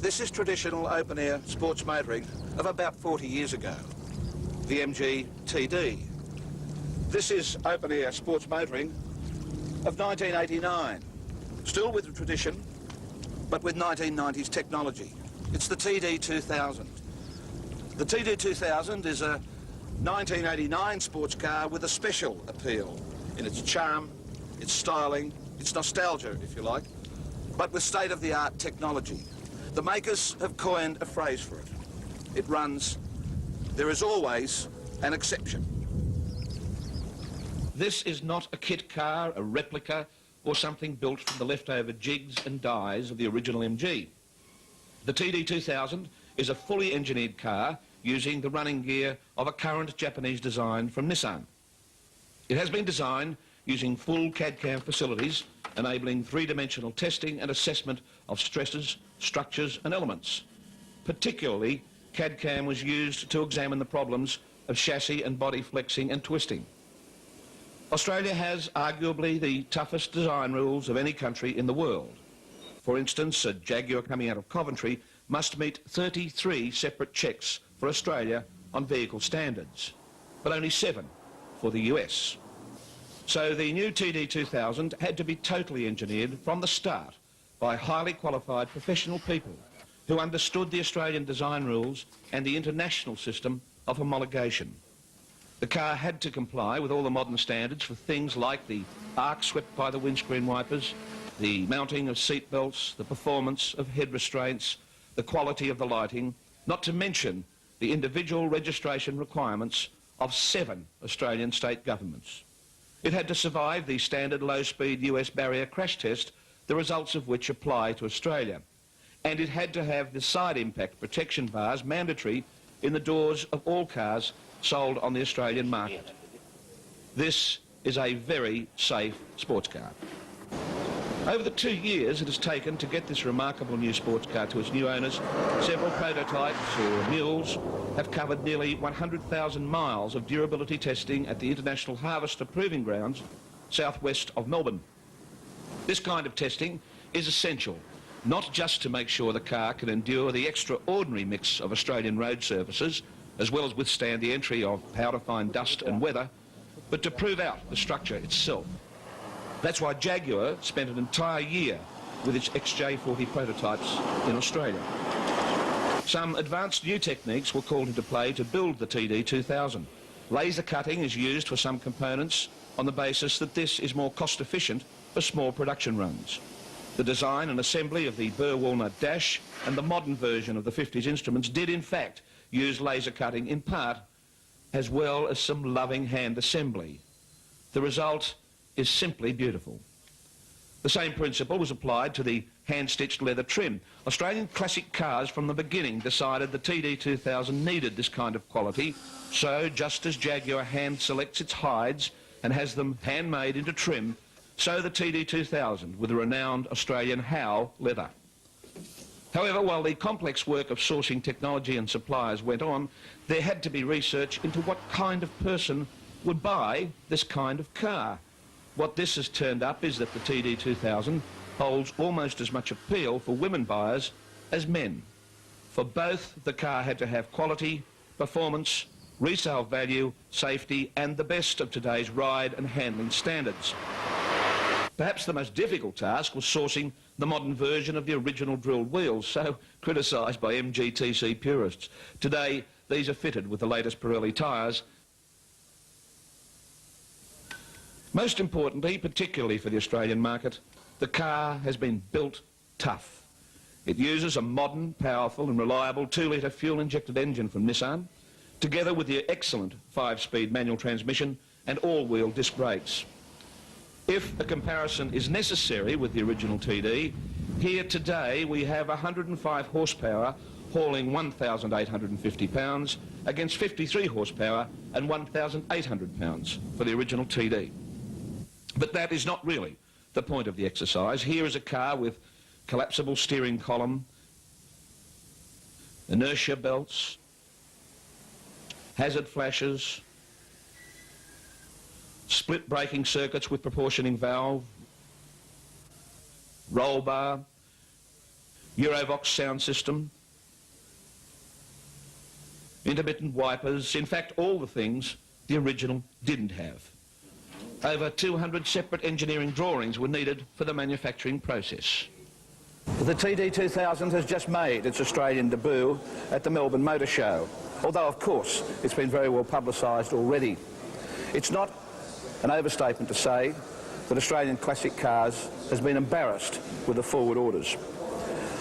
This is traditional open-air sports motoring of about 40 years ago, the MG TD. This is open-air sports motoring of 1989, still with the tradition, but with 1990s technology. It's the TD2000. The TD2000 is a 1989 sports car with a special appeal in its charm, its styling, its nostalgia, if you like, but with state-of-the-art technology. The makers have coined a phrase for it. It runs, "There is always an exception." This is not a kit car, a replica, or something built from the leftover jigs and dies of the original MG. The TD2000 is a fully engineered car using the running gear of a current Japanese design from Nissan. It has been designed using full CAD/CAM facilities, enabling three-dimensional testing and assessment of stresses, structures and elements. Particularly, CAD/CAM was used to examine the problems of chassis and body flexing and twisting. Australia has arguably the toughest design rules of any country in the world. For instance, a Jaguar coming out of Coventry must meet 33 separate checks for Australia on vehicle standards, but only 7 for the US. So the new TD2000 had to be totally engineered from the start by highly qualified professional people who understood the Australian design rules and the international system of homologation. The car had to comply with all the modern standards for things like the arc swept by the windscreen wipers, the mounting of seat belts, the performance of head restraints, the quality of the lighting, not to mention the individual registration requirements of 7 Australian state governments. It had to survive the standard low-speed US barrier crash test, the results of which apply to Australia. And it had to have the side impact protection bars mandatory in the doors of all cars sold on the Australian market. This is a very safe sports car. Over the 2 years it has taken to get this remarkable new sports car to its new owners, several prototypes or mules have covered nearly 100,000 miles of durability testing at the International Harvester Proving Grounds, southwest of Melbourne. This kind of testing is essential, not just to make sure the car can endure the extraordinary mix of Australian road surfaces, as well as withstand the entry of powder-fine dust and weather, but to prove out the structure itself. That's why Jaguar spent an entire year with its XJ40 prototypes in Australia. Some advanced new techniques were called into play to build the TD2000. Laser cutting is used for some components on the basis that this is more cost-efficient for small production runs. The design and assembly of the burr walnut dash and the modern version of the 50s instruments did in fact use laser cutting in part, as well as some loving hand assembly. The result is simply beautiful. The same principle was applied to the hand-stitched leather trim. Australian classic cars from the beginning decided the TD2000 needed this kind of quality, so just as Jaguar hand selects its hides and has them handmade into trim, so the TD2000 with the renowned Australian Howe leather. However, while the complex work of sourcing technology and suppliers went on, there had to be research into what kind of person would buy this kind of car. What this has turned up is that the TD2000 holds almost as much appeal for women buyers as men. For both, the car had to have quality, performance, resale value, safety, and the best of today's ride and handling standards. Perhaps the most difficult task was sourcing the modern version of the original drilled wheels, so criticised by MGTC purists. Today, these are fitted with the latest Pirelli tyres. Most importantly, particularly for the Australian market, the car has been built tough. It uses a modern, powerful and reliable 2-litre fuel-injected engine from Nissan, together with the excellent 5-speed manual transmission and all-wheel disc brakes. If a comparison is necessary with the original TD, here today we have 105 horsepower hauling 1,850 pounds against 53 horsepower and 1,800 pounds for the original TD. But that is not really the point of the exercise. Here is a car with collapsible steering column, inertia belts, hazard flashes, split braking circuits with proportioning valve, roll bar, Eurovox sound system, intermittent wipers, in fact all the things the original didn't have. Over 200 separate engineering drawings were needed for the manufacturing process. The TD2000 has just made its Australian debut at the Melbourne Motor Show, although of course it's been very well publicised already. It's not an overstatement to say that Australian classic cars has been embarrassed with the forward orders.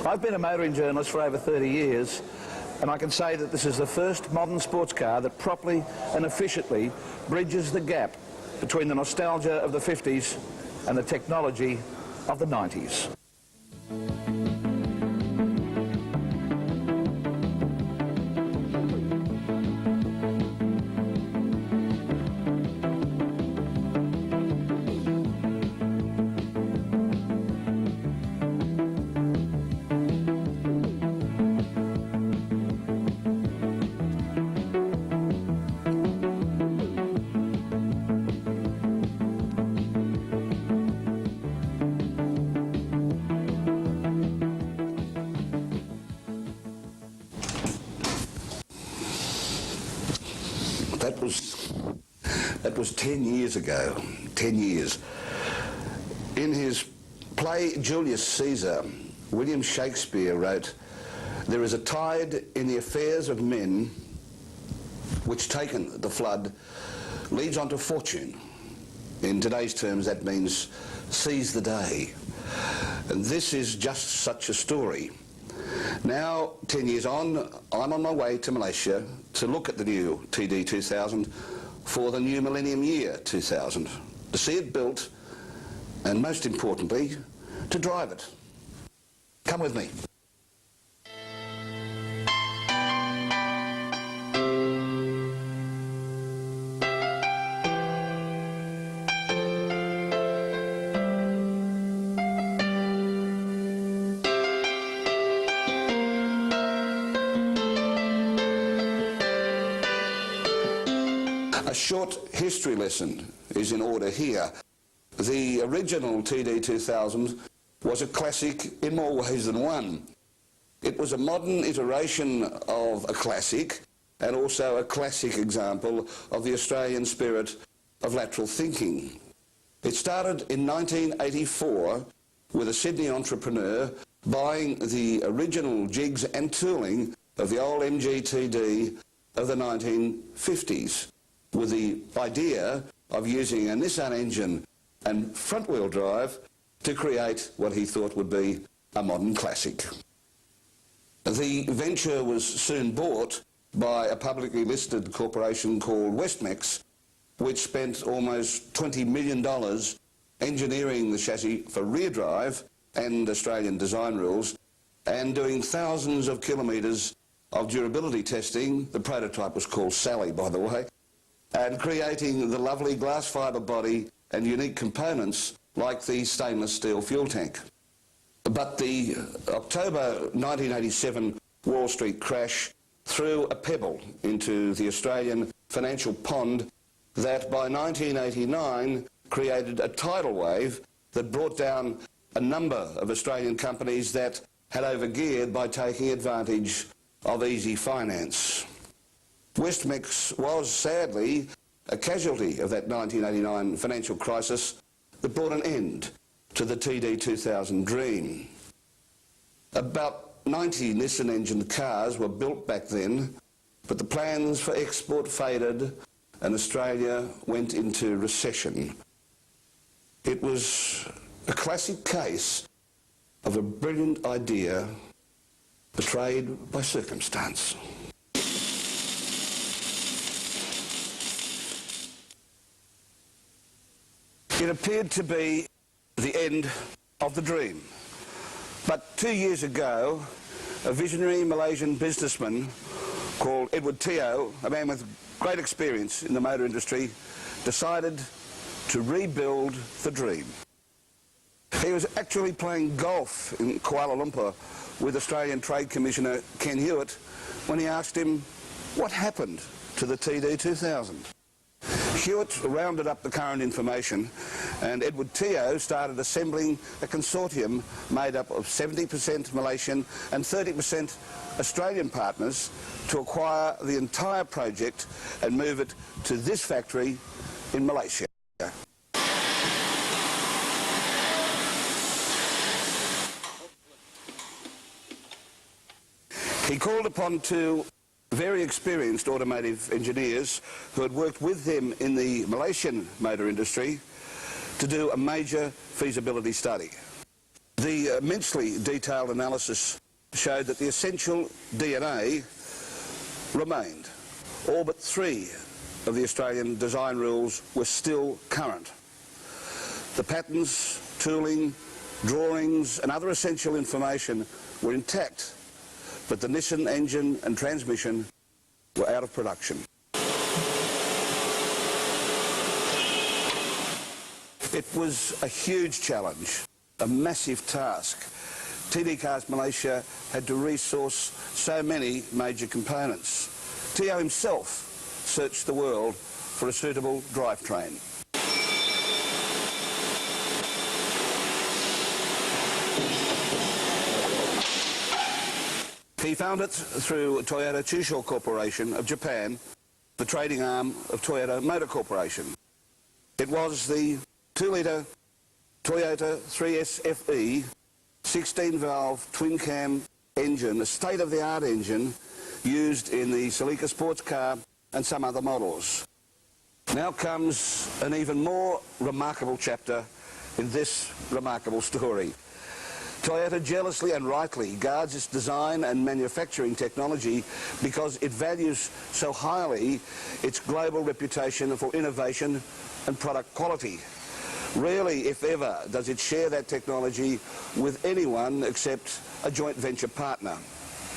I've been a motoring journalist for over 30 years, and I can say that this is the first modern sports car that properly and efficiently bridges the gap between the nostalgia of the 50s and the technology of the 90s. That was 10 years ago, 10 years. In his play Julius Caesar, William Shakespeare wrote, "There is a tide in the affairs of men which, taken the flood, leads on to fortune." In today's terms, that means seize the day. And this is just such a story. Now, 10 years on, I'm on my way to Malaysia to look at the new TD2000 for the new millennium year 2000, to see it built, and most importantly, to drive it. Come with me. A short history lesson is in order here. The original TD2000 was a classic in more ways than one. It was a modern iteration of a classic, and also a classic example of the Australian spirit of lateral thinking. It started in 1984 with a Sydney entrepreneur buying the original jigs and tooling of the old MGTD of the 1950s, with the idea of using a Nissan engine and front-wheel drive to create what he thought would be a modern classic. The venture was soon bought by a publicly listed corporation called Westmex, which spent almost $20 million engineering the chassis for rear drive and Australian design rules, and doing thousands of kilometres of durability testing. The prototype was called Sally, by the way, and creating the lovely glass fibre body and unique components like the stainless steel fuel tank. But the October 1987 Wall Street crash threw a pebble into the Australian financial pond that by 1989 created a tidal wave that brought down a number of Australian companies that had overgeared by taking advantage of easy finance. Westmex was sadly a casualty of that 1989 financial crisis that brought an end to the TD2000 dream. About 90 Nissan-engined cars were built back then, but the plans for export faded and Australia went into recession. It was a classic case of a brilliant idea betrayed by circumstance. It appeared to be the end of the dream. But 2 years ago, a visionary Malaysian businessman called Edward Teo, a man with great experience in the motor industry, decided to rebuild the dream. He was actually playing golf in Kuala Lumpur with Australian Trade Commissioner Ken Hewitt when he asked him what happened to the TD2000. Hewitt rounded up the current information, and Edward Teo started assembling a consortium made up of 70% Malaysian and 30% Australian partners to acquire the entire project and move it to this factory in Malaysia. He called upon two very experienced automotive engineers who had worked with him in the Malaysian motor industry to do a major feasibility study. The immensely detailed analysis showed that the essential DNA remained. All but 3 of the Australian design rules were still current. The patterns, tooling, drawings and other essential information were intact, but the Nissan engine and transmission were out of production. It was a huge challenge, a massive task. TD Cars Malaysia had to resource so many major components. Teo himself searched the world for a suitable drivetrain. He found it through Toyota Tsusho Corporation of Japan, the trading arm of Toyota Motor Corporation. It was the 2-litre Toyota 3S FE 16-valve twin-cam engine, a state-of-the-art engine used in the Celica sports car and some other models. Now comes an even more remarkable chapter in this remarkable story. Toyota jealously and rightly guards its design and manufacturing technology because it values so highly its global reputation for innovation and product quality. Rarely, if ever, does it share that technology with anyone except a joint venture partner.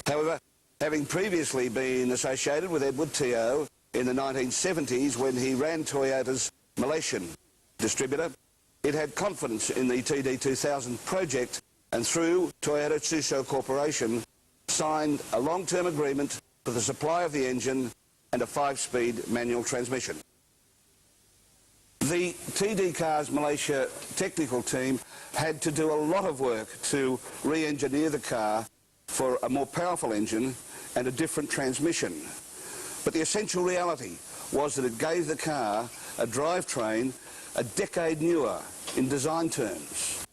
However, having previously been associated with Edward Teo in the 1970s when he ran Toyota's Malaysian distributor, it had confidence in the TD2000 project and through Toyota Tsusho Corporation signed a long-term agreement for the supply of the engine and a 5-speed manual transmission. The TD Cars Malaysia technical team had to do a lot of work to re-engineer the car for a more powerful engine and a different transmission. But the essential reality was that it gave the car a drivetrain a decade newer in design terms.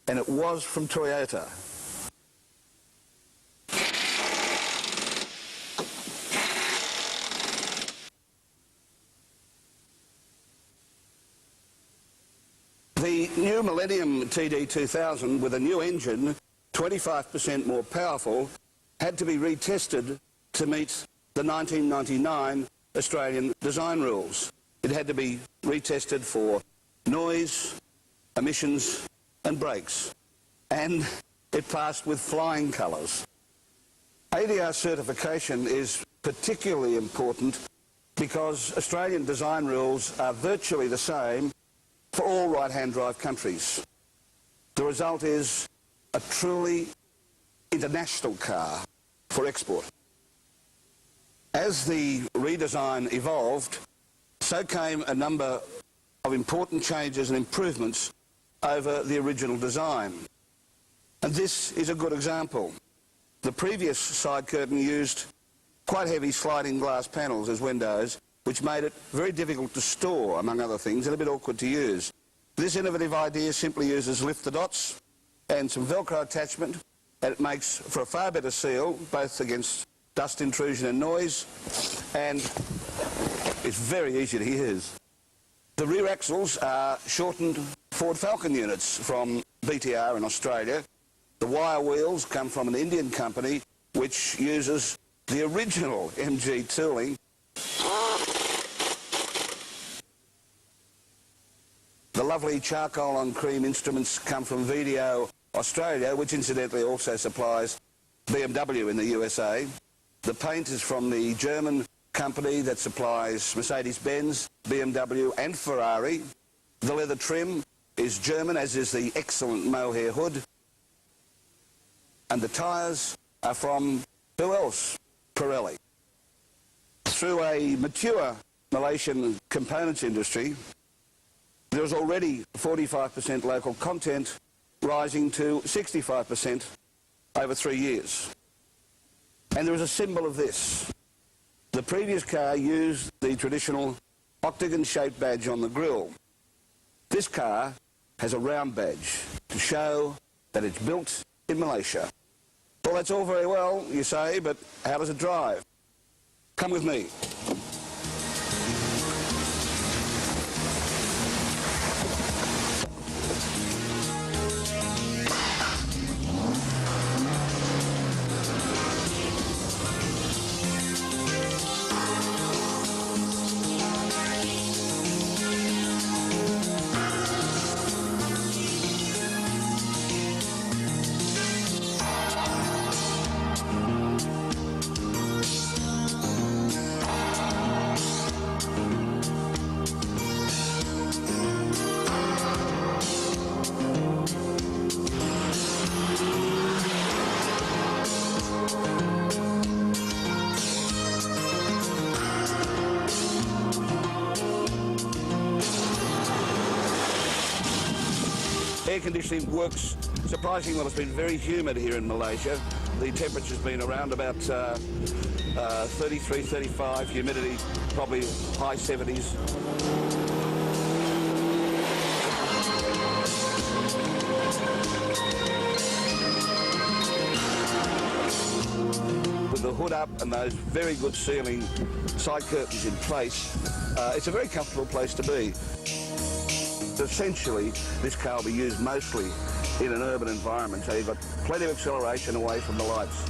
And it was from Toyota. The new Millennium TD2000 with a new engine, 25% more powerful, had to be retested to meet the 1999 Australian design rules. It had to be retested for noise, emissions and brakes, and it passed with flying colours. ADR certification is particularly important because Australian design rules are virtually the same for all right-hand drive countries. The result is a truly international car for export. As the redesign evolved, so came a number of important changes and improvements over the original design. And this is a good example. The previous side curtain used quite heavy sliding glass panels as windows, which made it very difficult to store, among other things, and a bit awkward to use. This innovative idea simply uses lift the dots and some Velcro attachment, and it makes for a far better seal, both against dust intrusion and noise, and it's very easy to use. The rear axles are shortened Ford Falcon units from BTR in Australia. The wire wheels come from an Indian company which uses the original MG tooling. The lovely charcoal on cream instruments come from VDO Australia, which incidentally also supplies BMW in the USA. The paint is from the German company that supplies Mercedes-Benz, BMW and Ferrari. The leather trim is German, as is the excellent mohair hood. And the tyres are from, who else? Pirelli. Through a mature Malaysian components industry, there was already 45% local content, rising to 65% over 3 years. And there is a symbol of this. The previous car used the traditional octagon-shaped badge on the grille. This car has a round badge to show that it's built in Malaysia. Well, that's all very well, you say, but how does it drive? Come with me. Air conditioning works surprisingly well. It's been very humid here in Malaysia. The temperature's been around about 33, 35, humidity probably high 70s. With the hood up and those very good ceiling side curtains in place, it's a very comfortable place to be. Essentially, this car will be used mostly in an urban environment, so you've got plenty of acceleration away from the lights.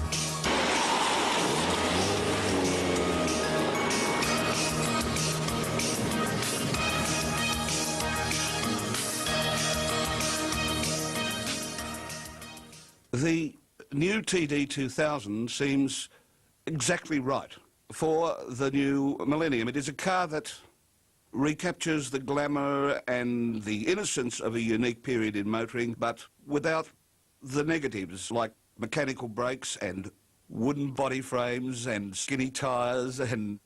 The new TD2000 seems exactly right for the new millennium. It is a car that recaptures the glamour and the innocence of a unique period in motoring, but without the negatives like mechanical brakes and wooden body frames and skinny tyres and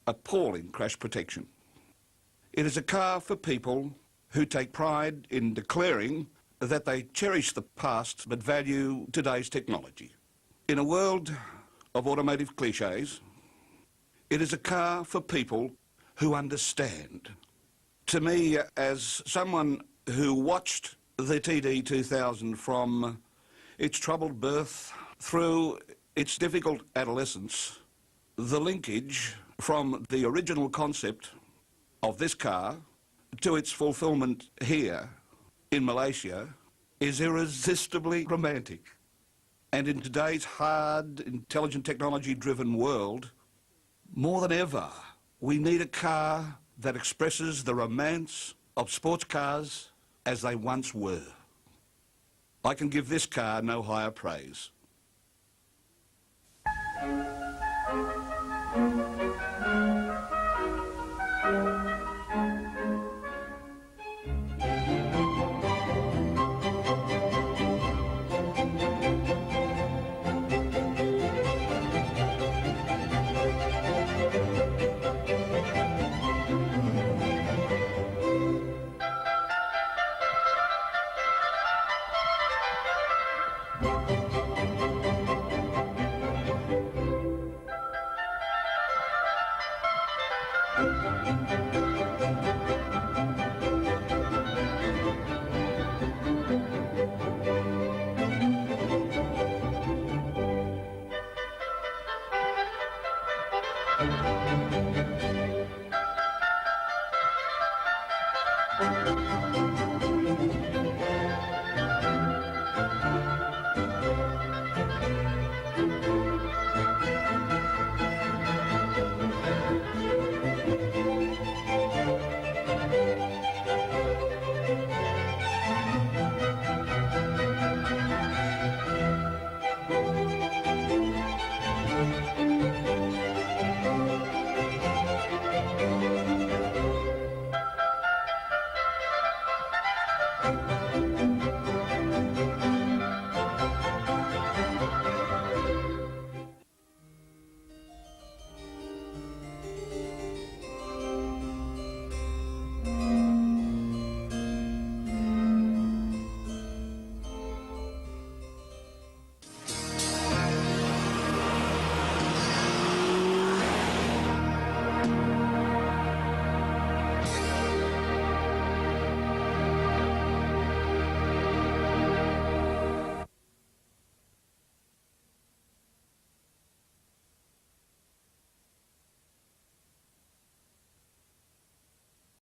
appalling crash protection. It is a car for people who take pride in declaring that they cherish the past but value today's technology. In a world of automotive cliches, it is a car for people who understand. To me, as someone who watched the TD2000 from its troubled birth through its difficult adolescence, the linkage from the original concept of this car to its fulfilment here in Malaysia is irresistibly romantic. And in today's hard, intelligent, technology-driven world, more than ever, we need a car that expresses the romance of sports cars as they once were. I can give this car no higher praise.